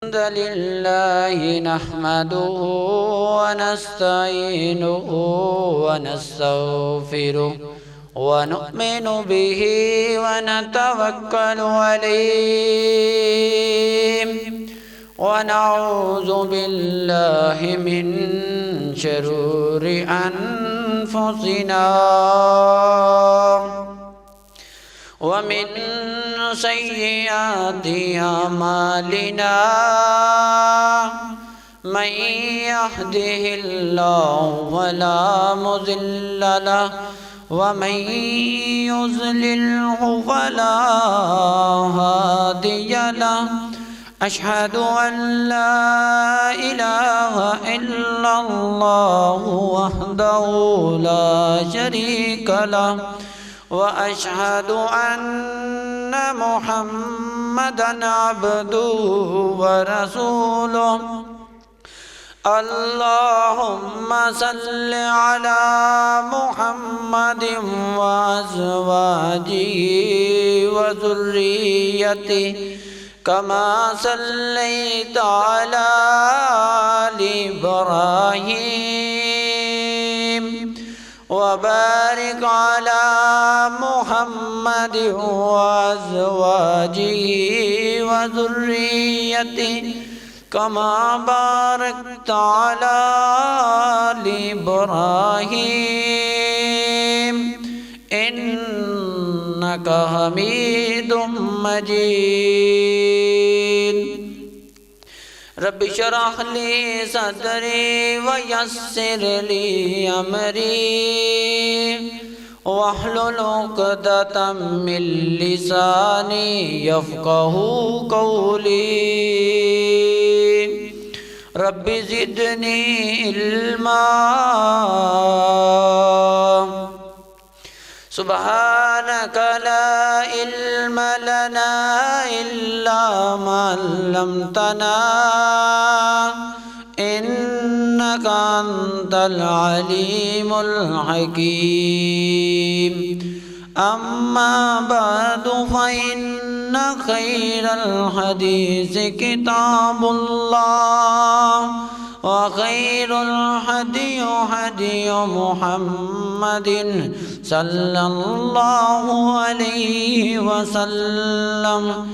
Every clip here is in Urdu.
الحمد لله نحمده ونستعينه ونستغفره ونؤمن به ونتوكل عليه ونعوذ بالله من شرور أنفسنا ومن سيئات أعمالنا من يهده الله فلا مضل له ومن يضلله فلا هادي له أشهد أن لا إله إلا الله وحده لا شريك له وأشهد أن محمدًا عبده ورسوله اللهم صل على محمد وأزواجه وذريته كما صليت على آل إبراهيم وبارك على محمد وأزواجه وذريته كما باركت على آل إبراهيم إنك حميد مجيد رب اشرح لي صدري ويسر لي أمري واحلل عقدة من لساني يفقه قولي رب زدني علما سبحانك لا علم لنا إلا ما علمتنا إنك أنت العليم الحكيم أما بعد فإن خير الحديث كتاب الله وخير الهدي هدي محمد صلى الله عليه وسلم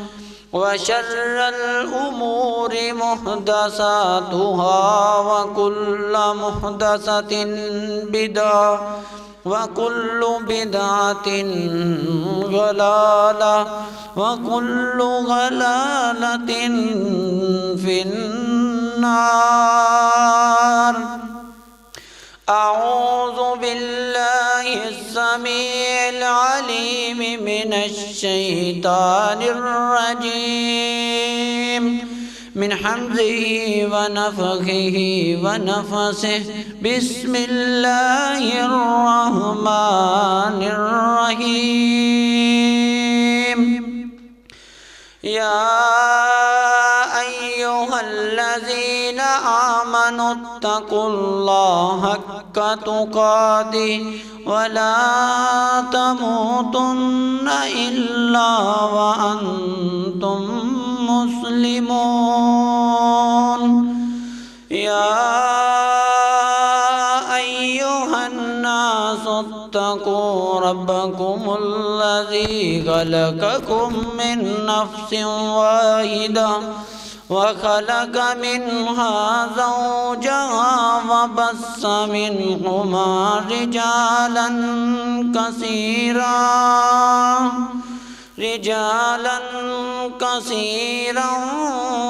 وشر الأمور محدثاتها وكل محدثة بدعة وكل بدعة ضلالة وكل ضلالة في النار أعوذ بالله السميع العليم من الشيطان الرجيم من حمزه ونفخه ونفسه بسم الله الرحمن الرحيم يا أيها الذين آمنوا اتقوا الله حق تقاته ولا تموتن إلا وأنتم مسلمون يا أيها الناس اتقوا ربكم الذي خلقكم من نفس واحدة وخلق منها زوجها وبث منهما رجالا كثيرا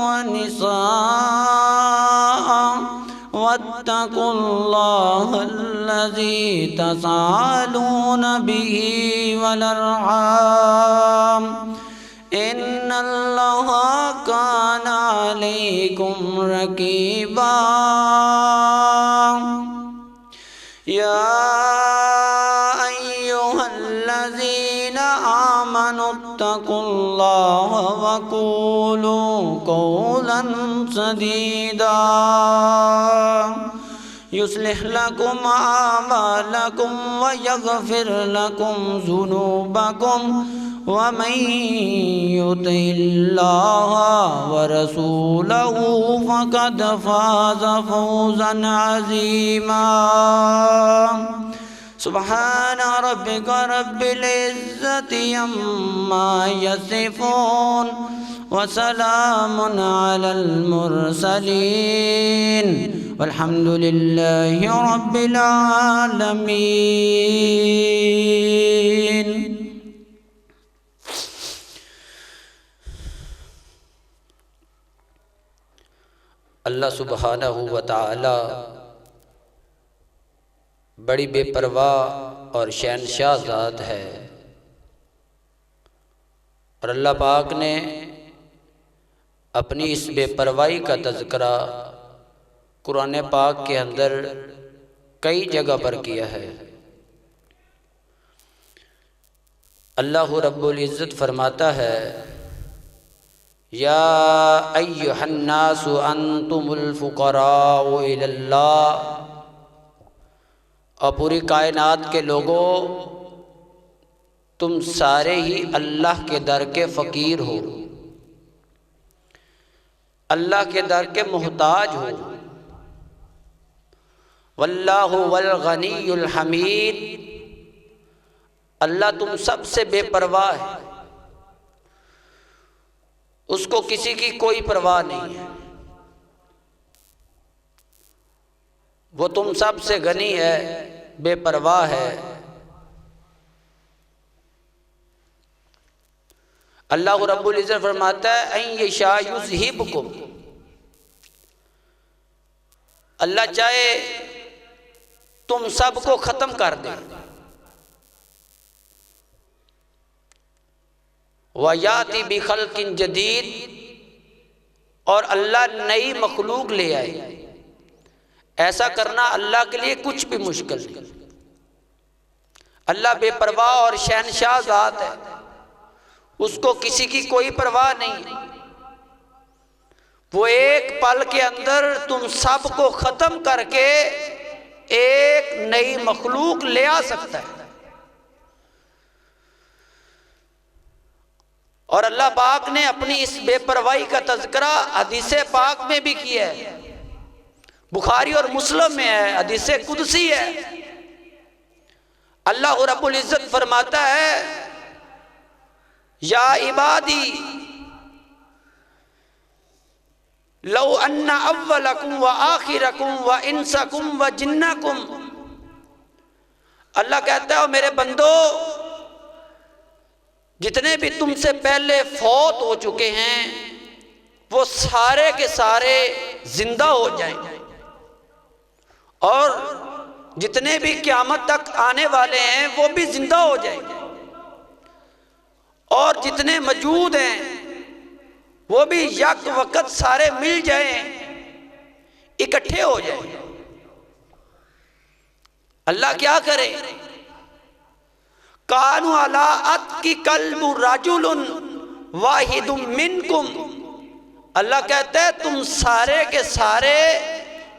ونساء واتقوا الله الذي تساءلون به والأرحام إن الله كان عليكم رقيبا يا أيها الذين آمنوا اتقوا الله وقولوا قولا سديدا يصلح لكم أعمالكم ويغفر لكم ذنوبكم ومن يطع الله ورسوله فقد فاز فوزا عظيما سبحان ربك رب العزة عما يصفون وسلام على المرسلين والحمد لله رب العالمين. اللہ سبحانہ و تعالی بڑی بے پرواہ اور شہنشاہ ذات ہے، اور اللہ پاک نے اپنی اس بے پرواہی کا تذکرہ قرآن پاک کے اندر کئی جگہ پر کیا ہے۔ اللہ رب العزت فرماتا ہے یا ایھا الناس انتم الفقراء الی اللہ، اور پوری کائنات کے لوگوں تم سارے ہی اللہ کے در کے فقیر ہو، اللہ کے در کے محتاج ہو۔ واللہ والغنی الحمید، اللہ تم سب سے بے پرواہ ہے، اس کو کسی کی کوئی پرواہ نہیں ہے، وہ تم سب سے غنی ہے، بے پرواہ ہے۔ اللہ رب العزت فرماتا ہے ان یشاء یذہبکم، اللہ چاہے تم سب کو ختم کر دے، وَيَأْتِ بِخَلْقٍ جَدِيدٍ، اور اللہ نئی مخلوق لے آئے۔ ایسا کرنا اللہ کے لیے کچھ بھی مشکل نہیں۔ اللہ بے پرواہ اور شہنشاہ ذات ہے، اس کو کسی کی کوئی پرواہ نہیں، وہ ایک پل کے اندر تم سب کو ختم کر کے ایک نئی مخلوق لے آ سکتا ہے۔ اور اللہ پاک نے اپنی اس بے پرواہی کا تذکرہ حدیث پاک میں بھی کیا ہے، بخاری اور مسلم میں ہے، حدیث قدسی ہے۔ اللہ رب العزت فرماتا ہے یا عبادی لو ان اولکم و آخرکم و انسکم و جنکم، اللہ کہتا ہے میرے بندو، جتنے بھی تم سے پہلے فوت ہو چکے ہیں وہ سارے کے سارے زندہ ہو جائیں، اور جتنے بھی قیامت تک آنے والے ہیں وہ بھی زندہ ہو جائیں، اور جتنے موجود ہیں وہ بھی یک وقت سارے مل جائیں، اکٹھے ہو جائیں۔ اللہ کیا کرے؟ کانوا علی اتقی قلب رجل واحد منکم، اللہ کہتا ہے تم سارے کے سارے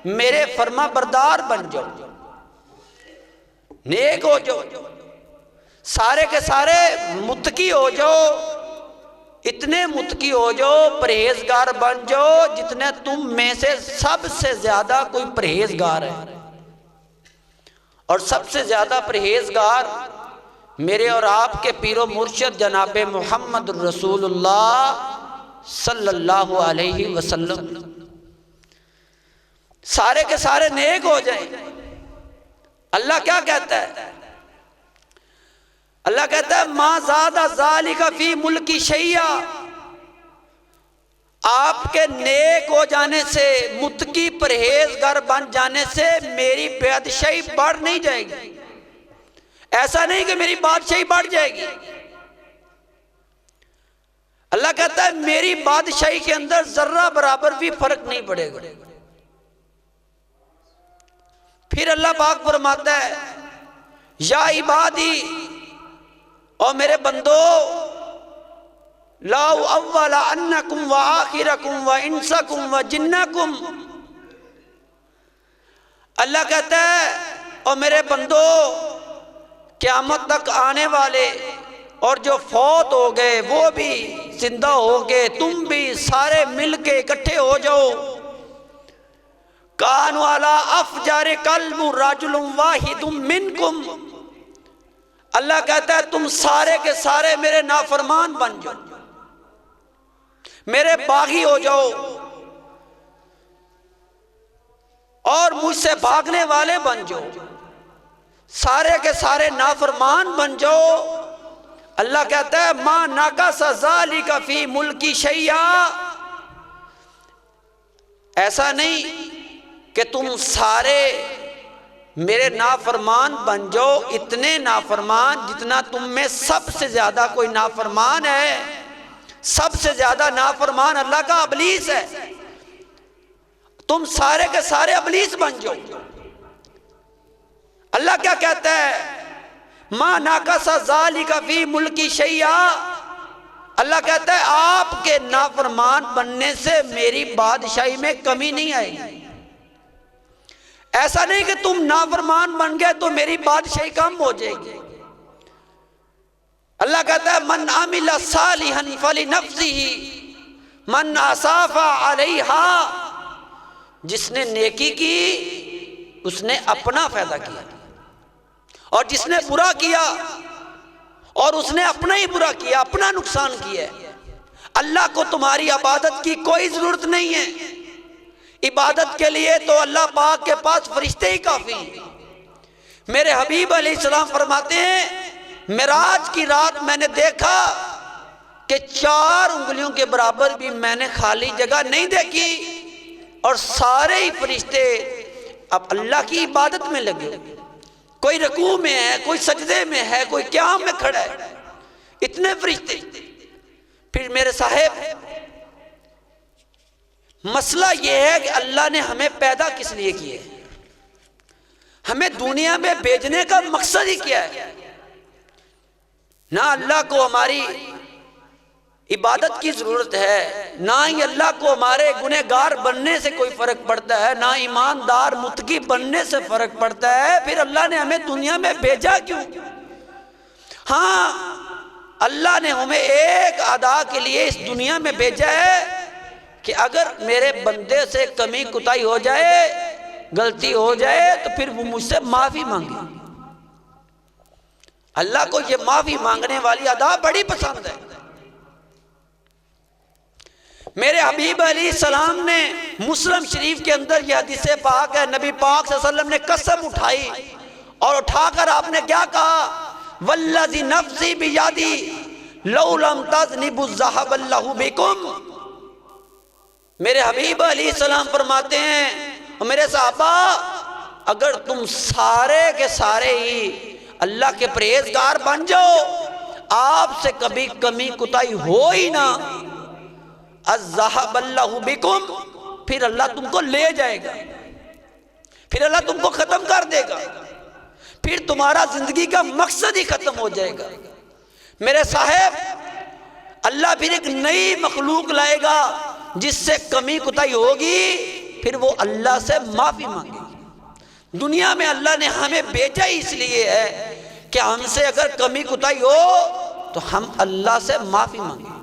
میرے فرما بردار بن جاؤ، نیک ہو جاؤ، سارے کے سارے متقی ہو جاؤ، اتنے متقی ہو جاؤ، پرہیزگار بن جاؤ جتنے تم میں سے سب سے زیادہ کوئی پرہیزگار ہے، اور سب سے زیادہ پرہیزگار میرے اور آپ کے پیر و مرشد جناب محمد رسول اللہ صلی اللہ علیہ وسلم، سارے کے سارے نیک ہو جائیں۔ اللہ کیا کہتا ہے؟ اللہ کہتا ہے ما زاد ذالک فی ملکی شیئا، آپ کے نیک ہو جانے سے، متقی پرہیزگار بن جانے سے میری بادشاہی بڑھ نہیں جائے گی، ایسا نہیں کہ میری بادشاہی بڑھ جائے گی۔ اللہ کہتا ہے میری بادشاہی کے اندر ذرہ برابر بھی فرق نہیں پڑے گا۔ پھر اللہ پاک فرماتا ہے یا عبادی، اور میرے بندو، لا اول انکم و آخرکم و انسکم و جنکم، اللہ کہتا ہے اور میرے بندو، قیامت تک آنے والے اور جو فوت ہو گئے وہ بھی زندہ ہو گئے، تم بھی سارے مل کے اکٹھے ہو جاؤ۔ کان والا افجار قلب رجل واحد منکم، اللہ کہتا ہے تم سارے کے سارے میرے نافرمان بن جاؤ، میرے باغی ہو جاؤ اور مجھ سے بھاگنے والے بن جاؤ، سارے کے سارے نافرمان بن جاؤ۔ اللہ کہتا ہے ما نقص ذالک فی ملکی شیئا، ایسا نہیں کہ تم سارے میرے نافرمان بن جاؤ، اتنے نافرمان جتنا تم میں سب سے زیادہ کوئی نافرمان ہے، سب سے زیادہ نافرمان اللہ کا ابلیس ہے، تم سارے کے سارے ابلیس بن جاؤ۔ اللہ کیا کہتا ہے ما نقص ذالک فی ملکی شیئا، اللہ کہتا ہے آپ کے نافرمان بننے سے میری بادشاہی میں کمی نہیں آئے گی۔ ایسا نہیں کہ تم نافرمان بن گئے تو میری بادشاہی کم ہو جائے گی۔ اللہ کہتا ہے من عمل صالحا فلنفسہ من اساء علیہا، جس نے نیکی کی اس نے اپنا فائدہ کیا، اور جس نے برا کیا اور اس نے اپنا ہی برا کیا، اپنا نقصان کیا ہے۔ اللہ کو تمہاری عبادت کی کوئی ضرورت نہیں ہے، عبادت کے لیے تو اللہ پاک کے پاس فرشتے ہی کافی ہیں۔ میرے حبیب علیہ السلام فرماتے ہیں معراج کی رات میں نے دیکھا کہ 4 انگلیوں کے برابر بھی میں نے خالی جگہ نہیں دیکھی، اور سارے ہی فرشتے اب اللہ کی عبادت میں لگے، کوئی رکوع میں ہے، کوئی سجدے میں ہے، کوئی قیام میں کھڑا ہے، اتنے فرشتے۔ پھر میرے صاحب مسئلہ یہ ہے کہ اللہ نے ہمیں پیدا کس لیے کیے، ہمیں دنیا میں بھیجنے کا مقصد ہی کیا ہے؟ نہ اللہ کو ہماری عبادت کی ضرورت ہے، نہ ہی اللہ کو ہمارے گنہگار بننے سے کوئی فرق پڑتا ہے، نہ ایماندار متقی بننے سے فرق پڑتا ہے۔ پھر اللہ نے ہمیں دنیا میں بھیجا کیوں؟ ہاں، اللہ نے ہمیں ایک ادا کے لیے اس دنیا میں بھیجا ہے کہ اگر میرے بندے سے کمی کوتاہی ہو جائے، غلطی ہو جائے تو پھر وہ مجھ سے معافی مانگے۔ اللہ کو یہ معافی مانگنے والی ادا بڑی پسند ہے۔ میرے حبیب علیہ السلام نے مسلم شریف کے اندر یہ حدیث پاک ہے، نبی پاک صلی اللہ علیہ وسلم نے قسم اٹھائی اور اٹھا کر آپ نے کیا کہا، والذی نفسی بیدی لو لم تذنبوا الذهب اللہ بکم۔ میرے حبیب علیہ السلام فرماتے ہیں اور میرے صحابہ، اگر تم سارے کے سارے ہی اللہ کے پرہیزگار بن جاؤ، آپ سے کبھی کمی کوتاہی ہو ہی نہ، الذهب اللہ بکم، پھر اللہ تم کو لے جائے گا، پھر اللہ تم کو ختم کر دے گا، پھر تمہارا زندگی کا مقصد ہی ختم ہو جائے گا۔ میرے صاحب اللہ پھر ایک نئی مخلوق لائے گا جس سے کمی کوتاہی ہوگی، پھر وہ اللہ سے معافی مانگے گی۔ دنیا میں اللہ نے ہمیں بھیجا ہی اس لیے ہے کہ ہم سے اگر کمی کوتاہی ہو تو ہم اللہ سے معافی مانگیں،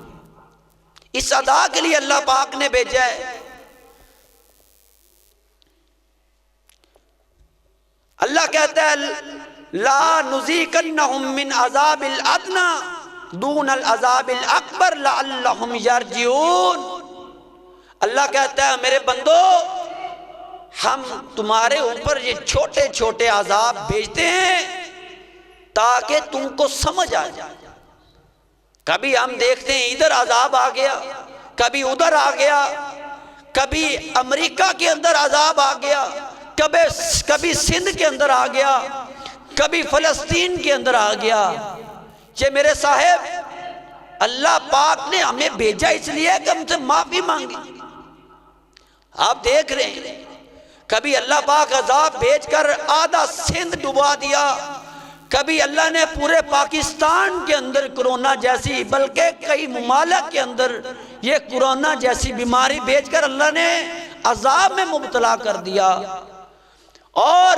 اس ادا کے لیے اللہ پاک نے بھیجا ہے۔ اللہ کہتا ہے لا نذیقنہم من عذاب الادنی دون العذاب الاکبر لعلہم یرجعون۔ اللہ کہتا ہے میرے بندو، ہم تمہارے اوپر یہ چھوٹے چھوٹے عذاب بھیجتے ہیں تاکہ تم کو سمجھ آ جائے۔ کبھی ہم دیکھتے ہیں ادھر عذاب آ گیا، کبھی ادھر آ گیا، کبھی امریکہ کے اندر عذاب آ گیا، کبھی سندھ کے اندر آ گیا، کبھی فلسطین کے اندر آ گیا۔ یہ میرے صاحب اللہ پاک نے ہمیں بھیجا اس لیے کہ ہم سے معافی مانگی۔ آپ دیکھ رہے ہیں کبھی اللہ پاک عذاب بھیج کر آدھا سندھ ڈبا دیا، کبھی اللہ نے پورے پاکستان کے اندر کرونا جیسی، بلکہ کئی ممالک کے اندر یہ کرونا جیسی بیماری بھیج کر اللہ نے عذاب میں مبتلا کر دیا۔ اور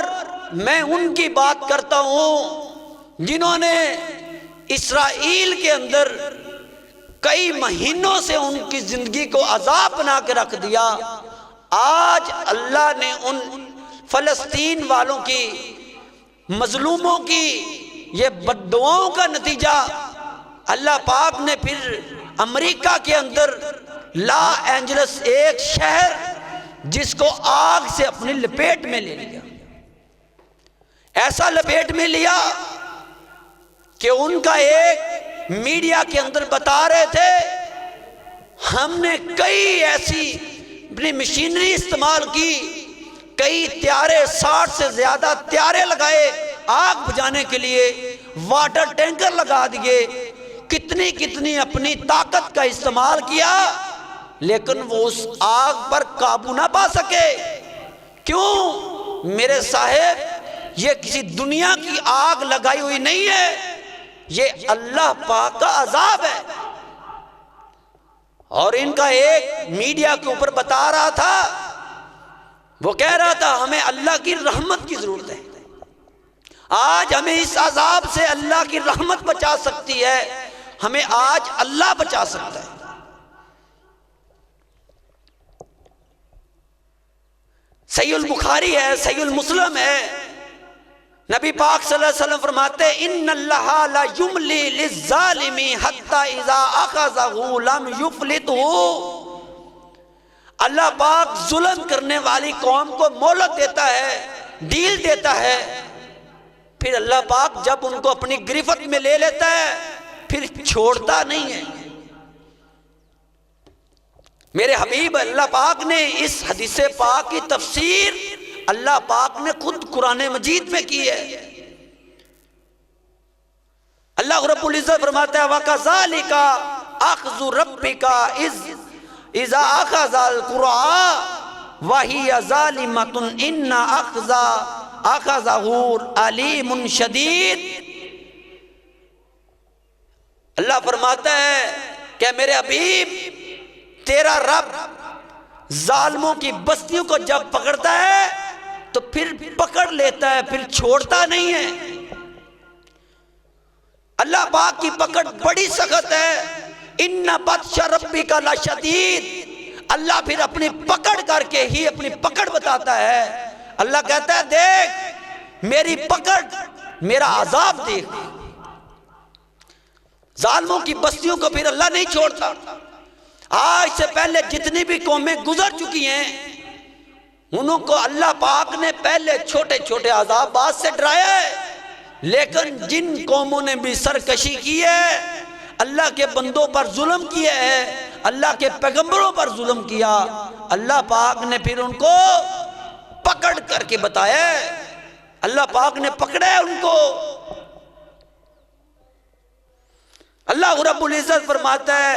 میں ان کی بات کرتا ہوں جنہوں نے اسرائیل کے اندر کئی مہینوں سے ان کی زندگی کو عذاب بنا کے رکھ دیا، آج اللہ نے ان فلسطین والوں کی، مظلوموں کی یہ بد دعاؤں کا نتیجہ اللہ پاک نے پھر امریکہ کے اندر لا اینجلس ایک شہر جس کو آگ سے اپنی لپیٹ میں لے لیا، ایسا لپیٹ میں لیا کہ ان کا ایک میڈیا کے اندر بتا رہے تھے ہم نے کئی ایسی اپنی مشینری استعمال کی، کئی طیارے، 60 سے زیادہ طیارے لگائے آگ بجھانے کے لیے، واٹر ٹینکر لگا دیے، کتنی اپنی طاقت کا استعمال کیا، لیکن وہ اس آگ پر قابو نہ پا سکے۔ کیوں؟ میرے صاحب، یہ کسی دنیا کی آگ لگائی ہوئی نہیں ہے، یہ اللہ پاک کا عذاب ہے۔ اور ان کا ایک میڈیا کے اوپر بتا رہا تھا، وہ کہہ رہا تھا ہمیں اللہ کی رحمت کی ضرورت ہے، آج ہمیں اس عذاب سے اللہ کی رحمت بچا سکتی ہے، ہمیں آج اللہ بچا سکتا ہے۔ صحیح البخاری ہے، صحیح المسلم ہے، نبی پاک صلی اللہ علیہ وسلم فرماتے ہیں ان اللہ لا یملی للظالم حتی اذا اخذہ لم یفلتہ، اللہ پاک ظلم کرنے والی قوم کو مہلت دیتا ہے، ڈیل دیتا ہے، پھر اللہ پاک جب ان کو اپنی گرفت میں لے لیتا ہے پھر چھوڑتا نہیں ہے۔ میرے حبیب اللہ پاک نے اس حدیث پاک کی تفسیر اللہ پاک نے خود قرآن مجید میں کی ہے۔ اللہ رب العزت فرماتا ہے وَكَذَلِكَ أَخْذُ رَبِّكَ إِذَا أَخَذَ الْقُرْآنَ وَهِيَ ظَالِمَةٌ إِنَّ أَخْذَهُ عَلِيمٌ شَدِيدٌ۔ اللہ فرماتا ہے کہ میرے حبیب، تیرا رب ظالموں کی بستیوں کو جب پکڑتا ہے تو پھر پکڑ لیتا ہے، پھر چھوڑتا نہیں ہے۔ اللہ پاک کی پکڑ بڑی سخت ہے، ان بطش ربک لشدید، اللہ پھر اپنی پکڑ کر کے ہی اپنی پکڑ بتاتا ہے۔ اللہ کہتا ہے دیکھ میری پکڑ، میرا عذاب دیکھ۔ ظالموں کی بستیوں کو پھر اللہ نہیں چھوڑتا۔ آج سے پہلے جتنی بھی قومیں گزر چکی ہیں انہوں کو اللہ پاک نے پہلے چھوٹے چھوٹے عذابات سے ڈرایا ہے، لیکن جن قوموں نے بھی سرکشی کی ہے، اللہ کے بندوں پر ظلم کیا ہے، اللہ کے پیغمبروں پر ظلم کیا، اللہ پاک نے پھر ان کو پکڑ کر کے بتایا ہے، اللہ پاک نے پکڑا ہے ان کو۔ اللہ رب العزت فرماتا ہے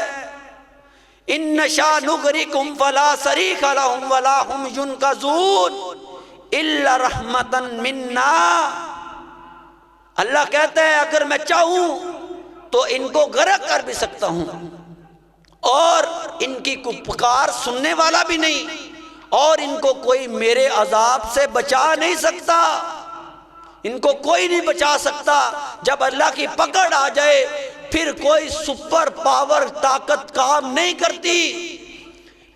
ان نشاء نغرقهم فلا صریخ لهم ولا هم ينقذون الا رحمتا منا۔ اللہ کہتا ہے اگر میں چاہوں تو ان کو غرق کر بھی سکتا ہوں، اور ان کی کوئی پکار سننے والا بھی نہیں، اور ان کو کوئی میرے عذاب سے بچا نہیں سکتا، ان کو کوئی نہیں بچا سکتا۔ جب اللہ کی پکڑ آ جائے پھر کوئی سپر پاور طاقت کام نہیں کرتی،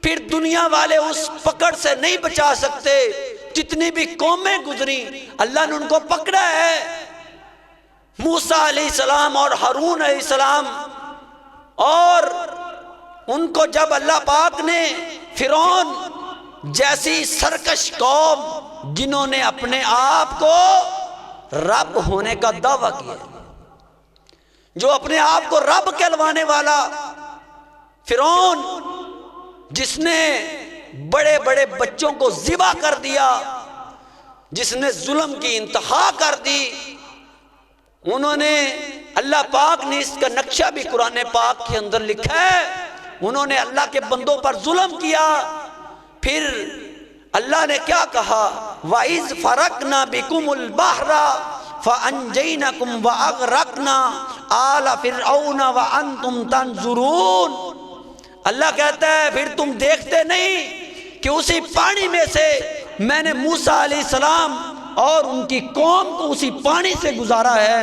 پھر دنیا والے اس پکڑ سے نہیں بچا سکتے۔ جتنی بھی قومیں گزری اللہ نے ان کو پکڑا ہے۔ موسیٰ علیہ السلام اور ہارون علیہ السلام، اور ان کو جب اللہ پاک نے فرعون جیسی سرکش قوم جنہوں نے اپنے آپ کو رب ہونے کا دعویٰ کیا، جو اپنے آپ کو رب کہلوانے والا فرعون، جس نے بڑے بڑے بچوں کو ذبح کر دیا، جس نے ظلم کی انتہا کر دی، انہوں نے، اللہ پاک نے اس کا نقشہ بھی قرآن پاک کے اندر لکھا ہے، انہوں نے اللہ کے بندوں پر ظلم کیا۔ پھر اللہ نے کیا کہا وَإِذْ فَرَقْنَا بِكُمُ الْبَحْرَ فَأَنْجَيْنَكُمْ وَأَغْرَقْنَا آلَ فِرْعَوْنَ وَأَنْتُمْ تَنْظُرُونَ۔ اللہ کہتا ہے پھر تم دیکھتے نہیں کہ اسی پانی میں سے میں نے موسیٰ علیہ السلام اور ان کی قوم کو اسی پانی سے گزارا ہے،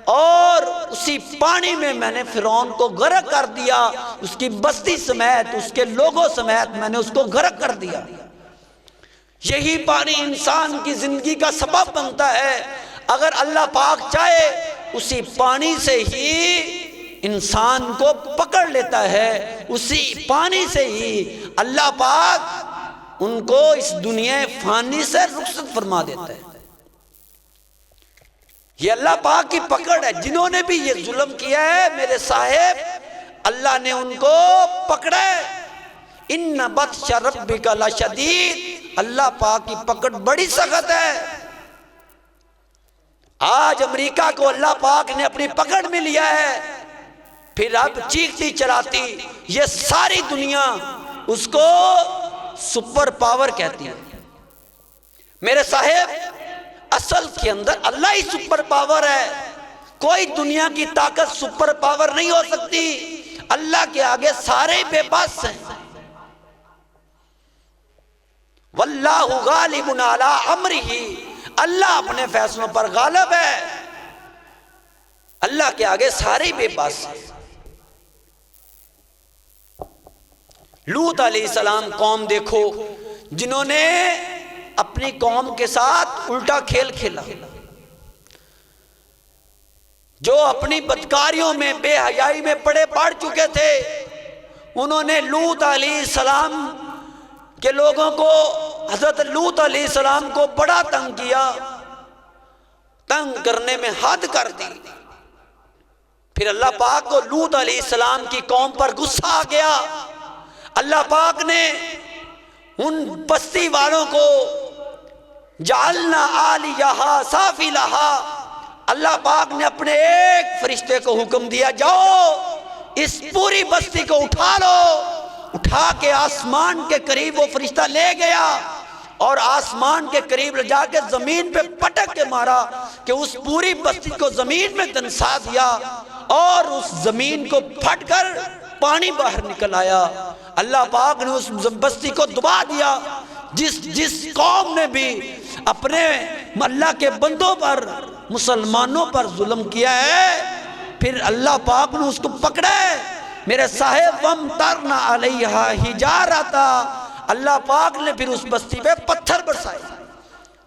اور اسی پانی میں نے فرعون کو غرق کر دیا، اس کی بستی سمیت، اس کے لوگوں سمیت میں نے اس کو غرق کر دیا۔ یہی پانی انسان کی زندگی کا سبب بنتا ہے۔ اگر اللہ پاک چاہے اسی پانی سے ہی انسان کو پکڑ لیتا ہے، اسی پانی سے ہی اللہ پاک ان کو اس دنیا فانی سے رخصت فرما دیتا ہے۔ یہ اللہ پاک کی پکڑ ہے۔ جنہوں نے بھی یہ ظلم کیا ہے میرے صاحب، اللہ نے ان کو پکڑا ہے۔ ان بطش ربک لشدید، اللہ پاک کی پکڑ بڑی سخت ہے۔ آج امریکہ کو اللہ پاک نے اپنی پکڑ میں لیا ہے، پھر اب چیختی چلاتی یہ ساری دنیا اس کو سپر پاور کہتی ہے۔ میرے صاحب، اصل کے اندر اللہ ہی سپر پاور ہے۔ کوئی دنیا کی طاقت سپر پاور نہیں ہو سکتی۔ اللہ کے آگے سارے بے بس ہیں۔ واللہ غالب علی امرہ، اللہ اپنے فیصلوں پر غالب ہے۔ اللہ کے آگے سارے بے بس ہیں۔ لوط علیہ السلام قوم دیکھو، جنہوں نے اپنی قوم کے ساتھ الٹا کھیل کھیلا، جو اپنی بدکاریوں میں بے حیائی میں پڑ چکے تھے، انہوں نے لوط علیہ السلام کے لوگوں کو، حضرت لوط علیہ السلام کو بڑا تنگ کیا، تنگ کرنے میں حد کر دی۔ پھر اللہ پاک کو لوط علیہ السلام کی قوم پر غصہ آ گیا۔ اللہ پاک نے ان بستی والوں کو جعلنا عالیہا سافلہا، اللہ پاک نے اپنے ایک فرشتے کو حکم دیا، جاؤ اس پوری بستی کو اٹھا لو۔ اٹھا کے آسمان کے قریب وہ فرشتہ لے گیا اور آسمان کے قریب لے جا کے زمین پہ پٹک کے مارا کہ اس پوری بستی کو زمین میں دنسا دیا، اور اس زمین کو پھٹ کر پانی باہر نکل آیا۔ اللہ پاک نے اس بستی کو دبا دیا۔ جس قوم نے بھی اپنے اللہ کے بندوں پر، مسلمانوں پر ظلم کیا ہے، پھر اللہ پاک نے اس کو پکڑا ہے۔ میرے صاحب، وَامْطَرْنَا عَلَيْهَا حِجَارَةً، اللہ پاک نے پھر اس بستی پہ پتھر برسائے۔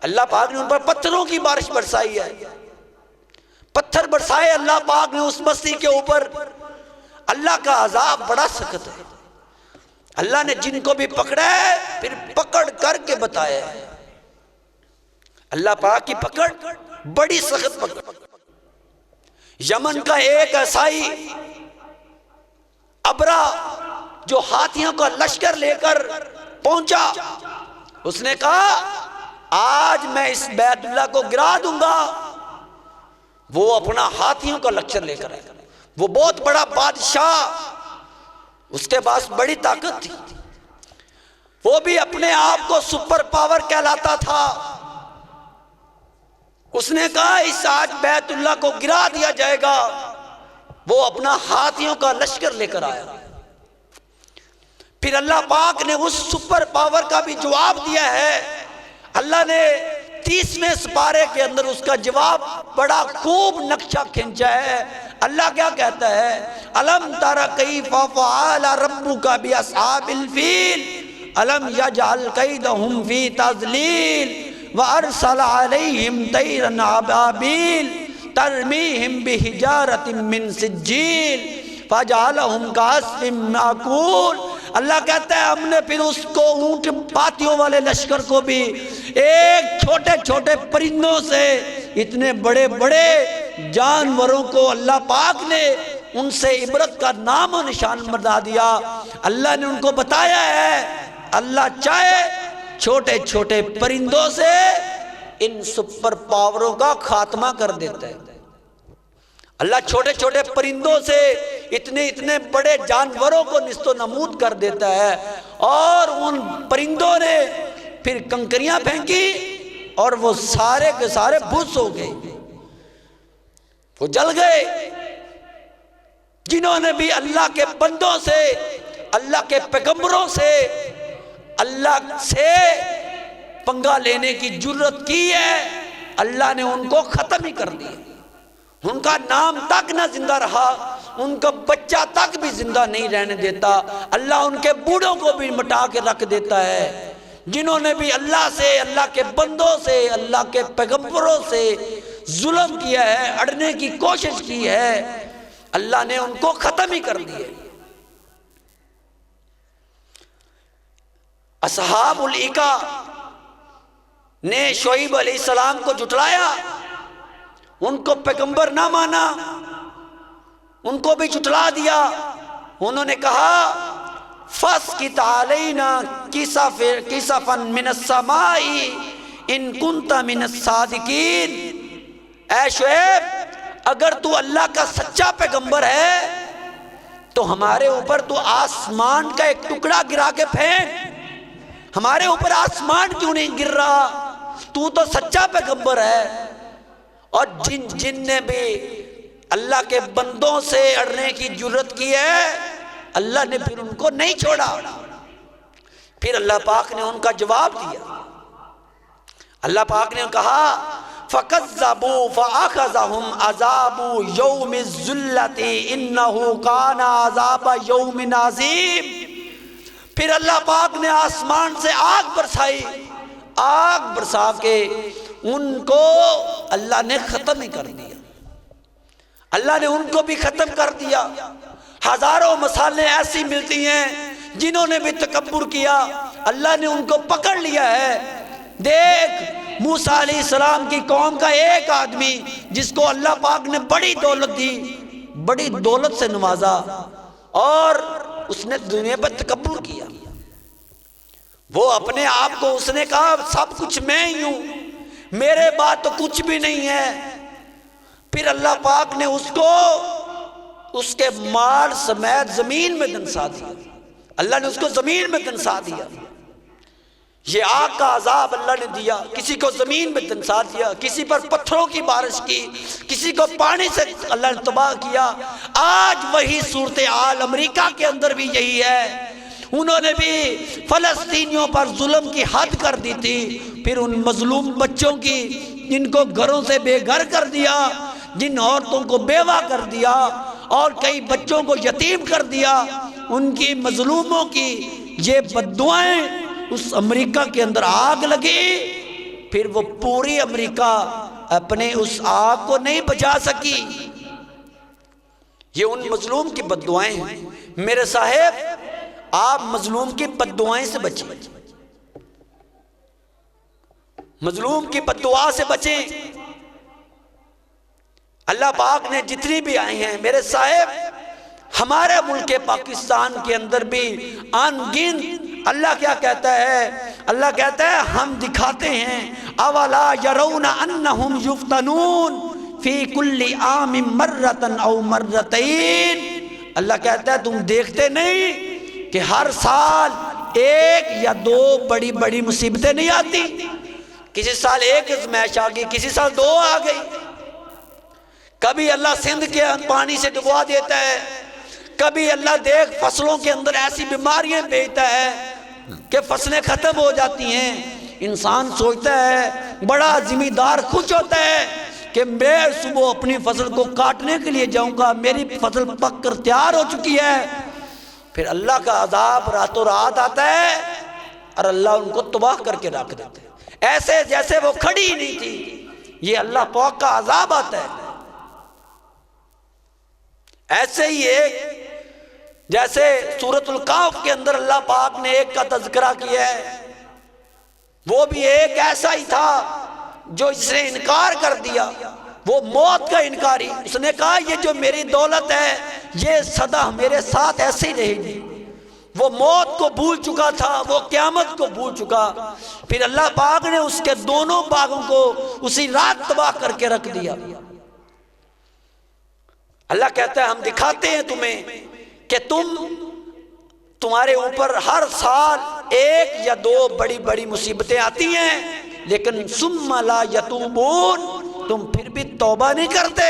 اللہ پاک نے ان پر پتھروں کی بارش برسائی ہے۔ پتھر برسائے اللہ پاک نے اس بستی کے اوپر۔ اللہ کا عذاب بڑا سخت ہے۔ اللہ نے جن کو بھی پکڑا ہے پھر پکڑ کر کے بتایا ہے۔ اللہ پاک کی پکڑ بڑی سخت پکڑ۔ یمن کا ایک عیسائی ابرا، جو ہاتھیوں کا لشکر لے کر پہنچا، اس نے کہا آج میں اس بیت اللہ کو گرا دوں گا۔ وہ اپنا ہاتھیوں کا لشکر لے کر آیا۔ وہ بہت بڑا بادشاہ، اس کے پاس بڑی طاقت تھی، وہ بھی اپنے آپ کو سپر پاور کہلاتا تھا۔ اس نے کہا اس آج بیت اللہ کو گرا دیا جائے گا۔ وہ اپنا ہاتھیوں کا لشکر لے کر آیا۔ پھر اللہ پاک نے اس سپر پاور کا بھی جواب دیا ہے۔ اللہ نے 30ویں سپارے کے اندر اس کا جواب بڑا خوب نقشہ کھینچا ہے۔ اللہ کیا کہتا ہے؟ الم تر کیف فعل ربک باصحاب الفیل الم یجعل کیدہم فی تضلیل وارسل علیہم طیرا ابابیل ترمیہم بحجارۃ من سجیل فجعلہم کعصف مأکول۔ اللہ کہتا ہے ہم نے پھر اس کو اونٹ پاتیوں والے لشکر کو بھی ایک چھوٹے چھوٹے پرندوں سے، اتنے بڑے بڑے جانوروں کو اللہ پاک نے ان سے عبرت کا نام و نشان بتا دیا۔ اللہ نے ان کو بتایا ہے اللہ چاہے چھوٹے چھوٹے پرندوں سے ان سپر پاوروں کا خاتمہ کر دیتا ہے۔ اللہ چھوٹے چھوٹے پرندوں سے اتنے بڑے جانوروں کو نیست و نابود کر دیتا ہے، اور ان پرندوں نے پھر کنکریاں پھینکی اور وہ سارے کے سارے بھس ہو گئے، وہ جل گئے۔ جنہوں نے بھی اللہ کے بندوں سے، اللہ کے پیغمبروں سے، اللہ سے پنگا لینے کی جرت کی ہے، اللہ نے ان کو ختم ہی کر دیا۔ ان کا نام تک نہ زندہ رہا، ان کا بچہ تک بھی زندہ نہیں رہنے دیتا، اللہ ان کے بوڑھوں کو بھی مٹا کے رکھ دیتا ہے۔ جنہوں نے بھی اللہ سے، اللہ کے بندوں سے، اللہ کے پیغمبروں سے ظلم کیا ہے، اڑنے کی کوشش کی ہے، اللہ نے ان کو ختم ہی کر دیے۔ اصحاب الایکا نے شعیب علیہ السلام کو جھٹلایا، ان کو پیغمبر نہ مانا، ان کو بھی جھٹلا دیا۔ انہوں نے کہا فَاسْقِطْ عَلَيْنَا كِسَفًا مِنَ السَّمَاءِ إِن كُنْتَ مِنَ الصَّادِقِينَ، اے شعیب اگر تو اللہ کا سچا پیغمبر ہے تو ہمارے اوپر تو آسمان کا ایک ٹکڑا گرا کے پھینک، ہمارے اوپر آسمان کیوں نہیں گر رہا؟ تو تو سچا پیغمبر ہے۔ اور جن نے بھی اللہ کے بندوں سے اڑنے کی جرت کی ہے، اللہ نے پھر ان کو نہیں چھوڑا۔ پھر اللہ پاک نے ان کا جواب دیا، اللہ پاک نے کہا فَكَذَّبُوا فَأَخَذَهُمْ عَذَابُ يَوْمِ الذُّلَّةِ إِنَّهُ كَانَ عَذَابَ يَوْمٍ عَظِيمٍ۔ پھر اللہ پاک نے آسمان سے آگ برسائی، آگ برسا کے ان کو اللہ نے ختم ہی کر دیا، اللہ نے ان کو بھی ختم کر دیا۔ ہزاروں مثالیں ایسی ملتی ہیں جنہوں نے بھی تکبر کیا، اللہ نے ان کو پکڑ لیا ہے۔ دیکھ موسیٰ علیہ السلام کی قوم کا ایک آدمی جس کو اللہ پاک نے بڑی دولت دی، بڑی دولت سے نوازا، اور اس نے دنیا پر تکبر کیا۔ وہ اپنے آپ کو اس نے کہا سب کچھ میں ہی ہوں، میرے بعد تو کچھ بھی نہیں ہے۔ پھر اللہ پاک نے اس کو اس کے مال سمیت زمین میں دنسا دیا، اللہ نے اس کو زمین میں دنسا دیا۔ یہ آگ کا عذاب اللہ نے دیا، کسی کو زمین میں دنسا دیا، کسی پر پتھروں کی بارش کی، کسی کو پانی سے اللہ نے تباہ کیا۔ آج وہی صورتحال امریکہ کے اندر بھی یہی ہے، انہوں نے بھی فلسطینیوں پر ظلم کی حد کر دی تھی، پھر ان مظلوم بچوں کی جن کو گھروں سے بے گھر کر دیا، جن عورتوں کو بیوہ کر دیا اور کئی بچوں کو یتیم کر دیا، ان کی مظلوموں کی یہ بددعائیں، اس امریکہ کے اندر آگ لگی، پھر وہ پوری امریکہ اپنے اس آگ کو نہیں بجھا سکی۔ یہ ان مظلوم کی بددعائیں ہیں۔ میرے صاحب آپ مظلوم کی بددعائیں سے بچیں، مظلوم کی بددعا سے بچیں۔ اللہ پاک نے جتنی بھی آئی ہیں میرے صاحب، ہمارے ملک پاکستان کے اندر بھی ان گنت اللہ کیا کہتا ہے؟ اللہ کہتا ہے ہم دکھاتے ہیں اولا یرون انہم یفتنون فی کل عام مرتن او مرتین، اللہ کہتا ہے تم دیکھتے نہیں کہ ہر سال ایک یا دو بڑی بڑی مصیبتیں نہیں آتی؟ کسی سال ایک ازمائش آ گئی، کسی سال دو آ گئی۔ کبھی اللہ سندھ کے پانی سے ڈبوا دیتا ہے، کبھی اللہ دیکھ فصلوں کے اندر ایسی بیماریاں بھیجتا ہے کہ فصلیں ختم ہو جاتی ہیں۔ انسان سوچتا ہے، بڑا زمیندار خوش ہوتا ہے کہ میں صبح اپنی فصل کو کاٹنے کے لیے جاؤں گا، میری فصل پک کر تیار ہو چکی ہے۔ پھر اللہ کا عذاب راتوں رات آتا ہے اور اللہ ان کو تباہ کر کے رکھ دیتے ہیں، ایسے جیسے وہ کھڑی ہی نہیں تھی۔ یہ اللہ پاک کا عذاب آتا ہے۔ ایسے ہی ایک جیسے سورۃ الکہف کے اندر اللہ پاک نے ایک کا تذکرہ کیا ہے، وہ بھی ایک ایسا ہی تھا جو اس نے انکار کر دیا، وہ موت کا انکاری۔ اس نے کہا یہ جو میری دولت ہے یہ سدا میرے ساتھ ایسے ہی رہے گی۔ وہ موت کو بھول چکا تھا، وہ قیامت کو بھول چکا۔ پھر اللہ پاک نے اس کے دونوں باغوں کو اسی رات تباہ کر کے رکھ دیا۔ اللہ کہتا ہے ہم دکھاتے ہیں تمہیں کہ تمہارے اوپر ہر سال ایک یا دو بڑی بڑی مصیبتیں آتی ہیں، لیکن ثم لا یتوبون، تم پھر بھی توبہ نہیں کرتے،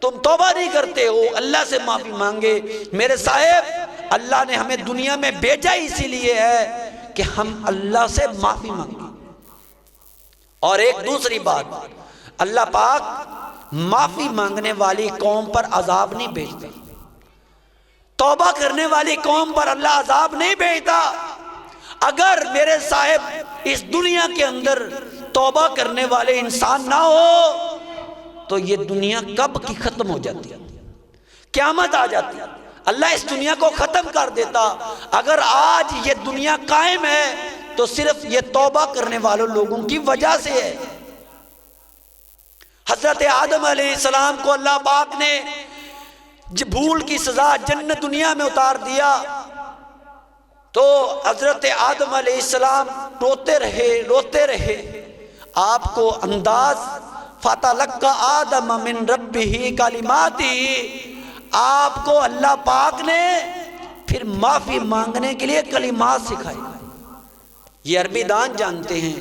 تم توبہ نہیں کرتے ہو، اللہ سے معافی مانگے۔ میرے صاحب اللہ نے ہمیں دنیا میں بھیجا اسی لیے ہے کہ ہم اللہ سے معافی مانگیں۔ اور ایک دوسری بات، اللہ پاک معافی مانگنے والی قوم پر عذاب نہیں بھیجتا، توبہ کرنے والی قوم پر اللہ عذاب نہیں بھیجتا۔ اگر میرے صاحب اس دنیا کے اندر توبہ کرنے والے انسان نہ ہو تو یہ دنیا کب کی ختم ہو جاتی، قیامت آ جاتی، اللہ اس دنیا کو ختم کر دیتا۔ اگر آج یہ دنیا قائم ہے تو صرف یہ توبہ کرنے والوں لوگوں کی وجہ سے ہے۔ حضرت آدم علیہ السلام کو اللہ پاک نے بھول کی سزا جنت دنیا میں اتار دیا تو حضرت آدم علیہ السلام روتے رہے۔ آپ کو انداز فَتَلَقَّى آدَمَ مِن رَبِّهِ کلماتِ، آپ کو اللہ پاک نے پھر معافی مانگنے کے لیے کلمات سکھائے۔ یہ عربی دان جانتے ہیں،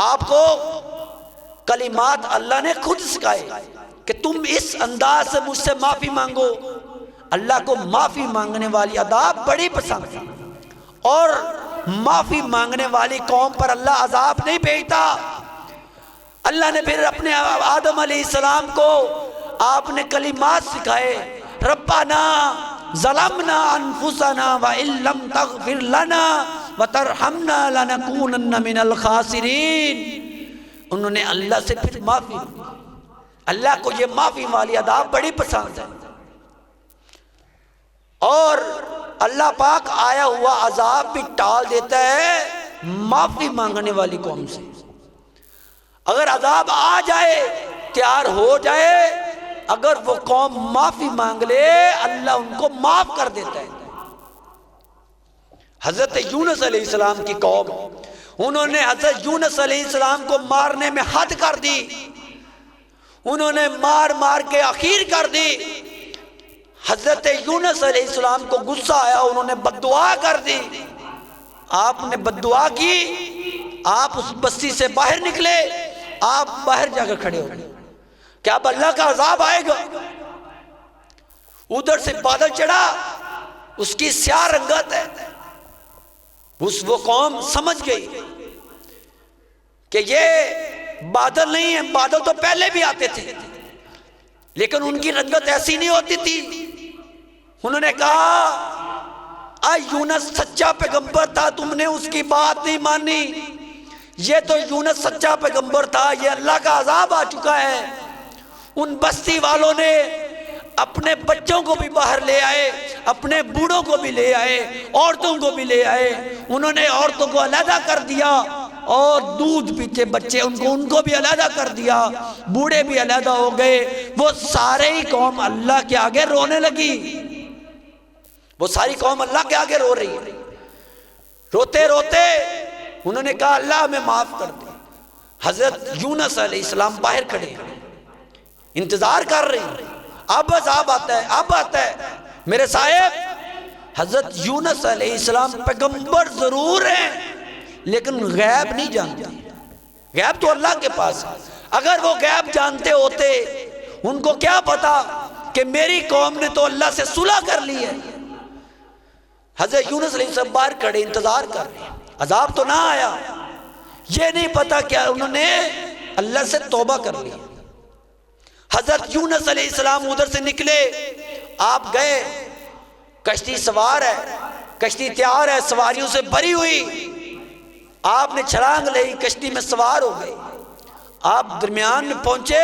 آپ کو کلمات اللہ نے خود سکھائے کہ تم اس انداز سے مجھ سے معافی مانگو۔ اللہ کو معافی مانگنے والی ادا بڑی پسند ہے، اور معافی مانگنے والی قوم پر اللہ عذاب نہیں بھیجتا۔ اللہ نے پھر اپنے آدم علیہ السلام کو آپ نے کلمات سکھائے، ربنا ظلمنا انفسنا وان لم تغفر لنا وترحمنا لنکونن من الخاسرین۔ انہوں نے اللہ سے پھر معافی مانگی۔ اللہ کو یہ معافی والی ادا بڑی پسند ہے، اور اللہ پاک آیا ہوا عذاب بھی ٹال دیتا ہے معافی مانگنے والی قوم سے۔ اگر عذاب آ جائے، تیار ہو جائے، اگر وہ قوم معافی مانگ لے اللہ ان کو معاف کر دیتا ہے۔ حضرت یونس علیہ السلام کی قوم، انہوں نے حضرت یونس علیہ السلام کو مارنے میں حد کر دی، انہوں نے مار مار کے اخیر کر دی۔ حضرت یونس علیہ السلام کو غصہ آیا، انہوں نے بد دعا کر دی۔ آپ نے بد دعا کی، آپ اس بستی سے باہر نکلے، آپ باہر جا کر کھڑے ہو گئے کہ اب اللہ کا عذاب آئے گا۔ ادھر سے بادل چڑھا، اس کی سیاہ رنگت ہے، وہ قوم سمجھ گئی کہ یہ بادل نہیں ہے، بادل تو پہلے بھی آتے تھے لیکن ان کی رنگت ایسی نہیں ہوتی تھی۔ انہوں نے کہا یونس سچا پیغمبر تھا، تم نے اس کی بات نہیں مانی، یہ تو یونس سچا پیغمبر تھا، یہ اللہ کا عذاب آ چکا ہے۔ ان بستی والوں نے اپنے بچوں کو بھی باہر لے آئے، اپنے بوڑھوں کو بھی لے آئے، عورتوں کو بھی لے آئے، انہوں نے عورتوں کو علیحدہ کر دیا، اور دودھ پیتے بچے ان کو بھی علیحدہ کر دیا، بوڑھے بھی علیحدہ ہو گئے۔ وہ سارے ہی قوم اللہ کے آگے رونے لگی، وہ ساری قوم اللہ کے آگے رو رہی ہے۔ روتے روتے انہوں نے کہا اللہ ہمیں معاف کر دے۔ حضرت یونس علیہ السلام باہر کھڑے ہیں، انتظار کر رہے ہیں، اب عذاب آتا ہے، اب آتا ہے۔ میرے صاحب، حضرت یونس علیہ السلام پیغمبر ضرور ہیں لیکن غیب نہیں جانتے، غیب تو اللہ کے پاس ہے۔ اگر وہ غیب جانتے ہوتے، ان کو کیا پتا کہ میری قوم نے تو اللہ سے صلح کر لی ہے۔ حضرت یونس علیہ السلام باہر کھڑے انتظار کر رہے ہیں، عذاب تو نہ آیا، یہ نہیں پتا کیا انہوں نے اللہ سے توبہ کر لی۔ حضرت یونس علیہ السلام ادھر سے نکلے، آپ گئے، کشتی سوار ہے، کشتی تیار ہے، سواریوں سے بھری ہوئی، آپ نے چھلانگ لئی، کشتی میں سوار ہو گئے، آپ درمیان میں پہنچے۔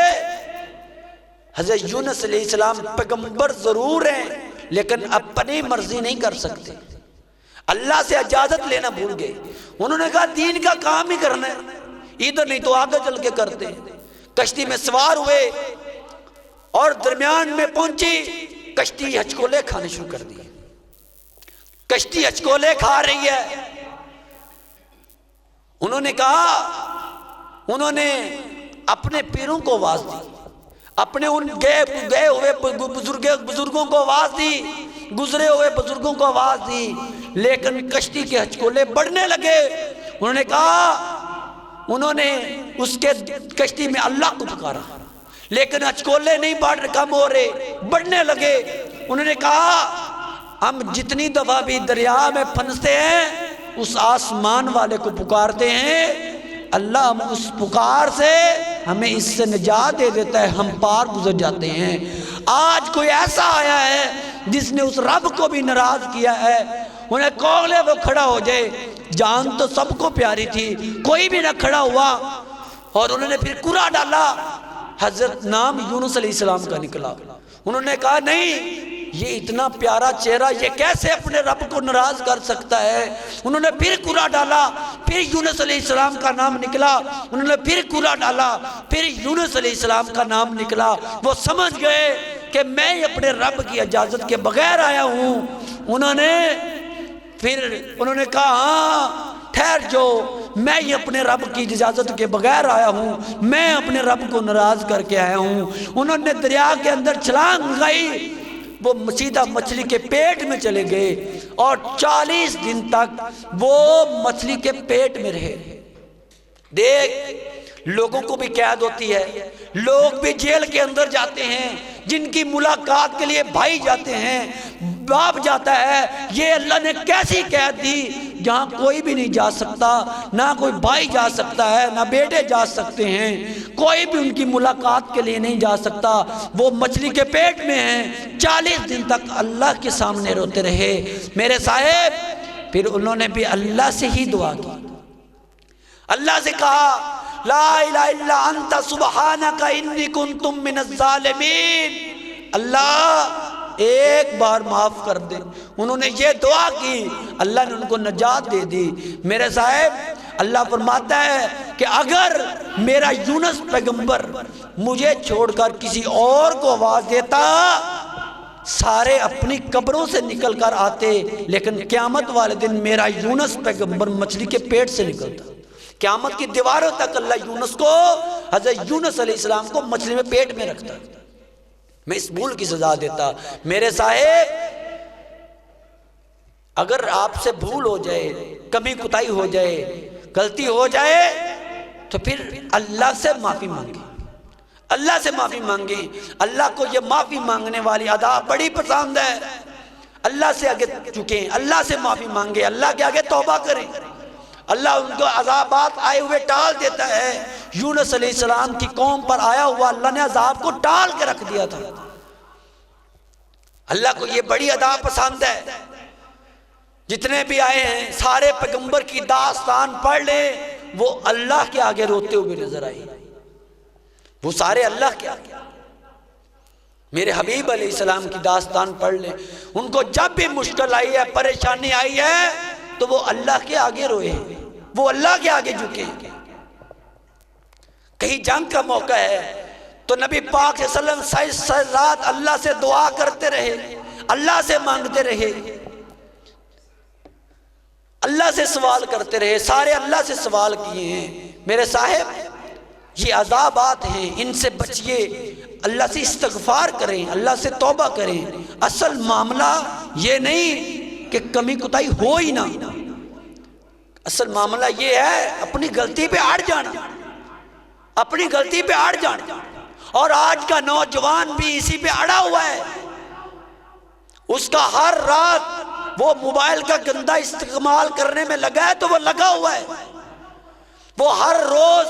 حضرت یونس علیہ السلام پیغمبر ضرور ہیں لیکن اپنی مرضی نہیں کر سکتے، اللہ سے اجازت لینا بھول گئے۔ انہوں نے کہا دین کا کام ہی کرنا ہے، ادھر نہیں تو آگے چل کے کرتے ہیں۔ کشتی میں سوار ہوئے اور درمیان میں پہنچی، کشتی ہچکولے کھانے شروع کر دی، کشتی ہچکولے کھا رہی ہے۔ انہوں نے کہا، انہوں نے اپنے پیروں کو آواز دی، اپنے ان گئے ہوئے بزرگوں کو آواز دی، گزرے ہوئے بزرگوں کو آواز دی، لیکن کشتی کے ہچکولے بڑھنے لگے۔ انہوں نے کہا، انہوں نے اس کے کشتی میں اللہ کو پکارا لیکن ہچکولے نہیں بڑھ کم ہو رہے، بڑھنے لگے۔ انہوں نے کہا ہم جتنی دفعہ بھی دریا میں پھنستے ہیں اس آسمان والے کو پکارتے ہیں، اللہ ہم اس پکار سے ہمیں اس سے نجات دے دیتا ہے، ہم پار گزر جاتے ہیں۔ آج کوئی ایسا آیا ہے جس نے اس رب کو بھی ناراض کیا ہے، انہیں کون لے وہ کھڑا ہو جائے، جان تو سب کو پیاری تھی، کوئی بھی نہ کھڑا ہوا، اور انہوں نے پھر کوڑا ڈالا، حضرت نام یونس علیہ السلام کا نکلا۔ انہوں نے کہا نہیں، یہ اتنا پیارا چہرہ، یہ کیسے اپنے رب کو ناراض کر سکتا ہے؟ انہوں نے پھر کوڑا ڈالا، پھر یونس علیہ السلام کا نام نکلا، انہوں نے پھر کوڑا ڈالا، پھر یونس علیہ السلام کا نام نکلا۔ وہ سمجھ گئے کہ میں اپنے رب کی اجازت کے بغیر آیا ہوں۔ انہوں نے کہا ہاں ٹھہر جو، میں یہ اپنے رب کی اجازت کے بغیر آیا ہوں، میں اپنے رب کو ناراض کر کے آیا ہوں۔ انہوں نے دریا کے اندر چھلانگ لگائی، وہ سیدھا مچھلی کے پیٹ میں چلے گئے، اور 40 دن تک وہ مچھلی کے پیٹ میں رہے۔ دیکھ، لوگوں کو بھی قید ہوتی ہے، لوگ بھی جیل کے اندر جاتے ہیں، جن کی ملاقات کے لیے بھائی جاتے ہیں، باپ جاتا ہے۔ یہ اللہ نے کیسی قید دی جہاں کوئی بھی نہیں جا سکتا، نہ کوئی بھائی جا سکتا ہے، نہ بیٹے جا سکتے ہیں، کوئی بھی ان کی ملاقات کے لیے نہیں جا سکتا۔ وہ مچھلی کے پیٹ میں ہیں، 40 دن تک اللہ کے سامنے روتے رہے۔ میرے صاحب، پھر انہوں نے بھی اللہ سے ہی دعا کی، اللہ سے کہا لا الہ الا انت سبحانک انی کنت من الظالمین، اللہ ایک بار معاف کر دے۔ انہوں نے یہ دعا کی، اللہ نے ان کو نجات دے دی۔ میرے صاحب، اللہ فرماتا ہے کہ اگر میرا یونس پیغمبر مجھے چھوڑ کر کسی اور کو آواز دیتا، سارے اپنی قبروں سے نکل کر آتے، لیکن قیامت والے دن میرا یونس پیغمبر مچھلی کے پیٹ سے نکلتا۔ قیامت کی دیواروں تک اللہ یونس کو، حضرت یونس علیہ السلام کو مچھلی میں پیٹ میں رکھتا، میں اس بھول کی سزا دیتا۔ میرے صاحب، اگر آپ سے بھول ہو جائے، کمی کوتاہی ہو جائے، غلطی ہو جائے، تو پھر اللہ سے معافی مانگے، اللہ سے معافی مانگے۔ اللہ کو یہ معافی مانگنے والی ادا بڑی پسند ہے۔ اللہ سے آگے جھکیں، اللہ سے معافی مانگے، اللہ کے آگے توبہ کریں۔ اللہ ان کو عذابات آئے ہوئے ٹال دیتا ہے۔ یونس علیہ السلام کی قوم پر آیا ہوا اللہ نے عذاب کو ٹال کے رکھ دیا تھا۔ اللہ کو یہ بڑی ادا پسند ہے۔ جتنے بھی آئے ہیں سارے پیغمبر کی داستان پڑھ لیں، وہ اللہ کے آگے روتے ہوئے نظر آئے، وہ سارے اللہ کے آگے۔ میرے حبیب علیہ السلام کی داستان پڑھ لیں، ان کو جب بھی مشکل آئی ہے، پریشانی آئی ہے، تو وہ اللہ کے آگے روئے، وہ اللہ کے آگے جھکے۔ کہیں جنگ کا موقع ہے تو نبی پاک صلی اللہ علیہ وسلم رات اللہ سے دعا کرتے رہے، اللہ سے مانگتے رہے، اللہ سے سوال کرتے رہے، سارے اللہ سے سوال کیے ہیں۔ میرے صاحب، یہ عذابات ہیں، ان سے بچیے، اللہ سے استغفار کریں، اللہ سے توبہ کریں۔ اصل معاملہ یہ نہیں کہ کمی کوتاہی ہو ہی نہ، اصل معاملہ یہ ہے اپنی غلطی پہ اڑ جانا، اپنی غلطی پہ اڑ جانا۔ اور آج کا نوجوان بھی اسی پہ اڑا ہوا ہے، اس کا ہر رات وہ موبائل کا گندا استعمال کرنے میں لگا ہے تو وہ لگا ہوا ہے، وہ ہر روز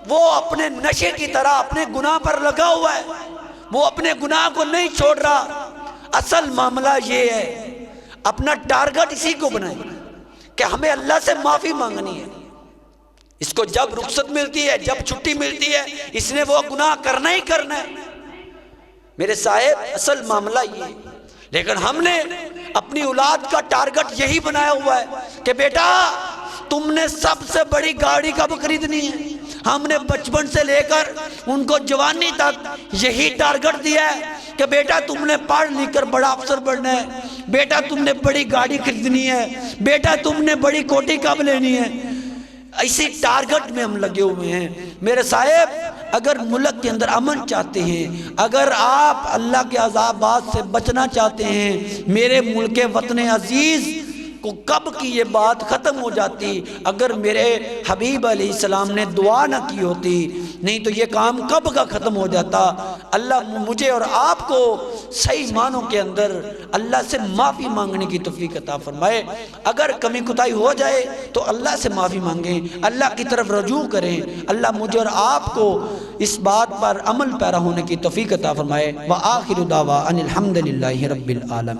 وہ اپنے نشے کی طرح اپنے گناہ پر لگا ہوا ہے، وہ اپنے گناہ کو نہیں چھوڑ رہا۔ اصل معاملہ یہ ہے، اپنا ٹارگٹ اسی کو بنائیں کہ ہمیں اللہ سے معافی مانگنی ہے۔ اس کو جب رخصت ملتی ہے، جب چھٹی ملتی ہے، اس نے وہ گناہ کرنا ہی کرنا ہے۔ میرے صاحب، اصل معاملہ یہ ہے، لیکن ہم نے اپنی اولاد کا ٹارگٹ یہی بنایا ہوا ہے کہ بیٹا تم نے سب سے بڑی گاڑی کب خریدنی ہے۔ ہم نے بچپن سے لے کر ان کو جوانی تک یہی ٹارگٹ دیا ہے کہ بیٹا تم نے پڑھ لکھ کر بڑا افسر بننا ہے، بیٹا تم نے بڑی گاڑی خریدنی ہے، بیٹا تم نے بڑی کوٹھی کب لینی ہے۔ اسی ٹارگٹ میں ہم لگے ہوئے ہیں۔ میرے صاحب، اگر ملک کے اندر امن چاہتے ہیں، اگر آپ اللہ کے عذابات سے بچنا چاہتے ہیں، میرے ملک وطن عزیز کو کب کی یہ بات ختم ہو جاتی اگر میرے حبیب علیہ السلام نے دعا نہ کی ہوتی۔ نہیں تو یہ کام کب کا ختم ہو جاتا۔ اللہ مجھے اور آپ کو صحیح معنوں کے اندر اللہ سے معافی مانگنے کی توفیق عطا فرمائے۔ اگر کمی کوتاہی ہو جائے تو اللہ سے معافی مانگیں، اللہ کی طرف رجوع کریں، اللہ مجھے اور آپ کو اس بات پر عمل پیرا ہونے کی توفیق عطا فرمائے۔ وآخر دعوانا الحمدللہ رب العالمین۔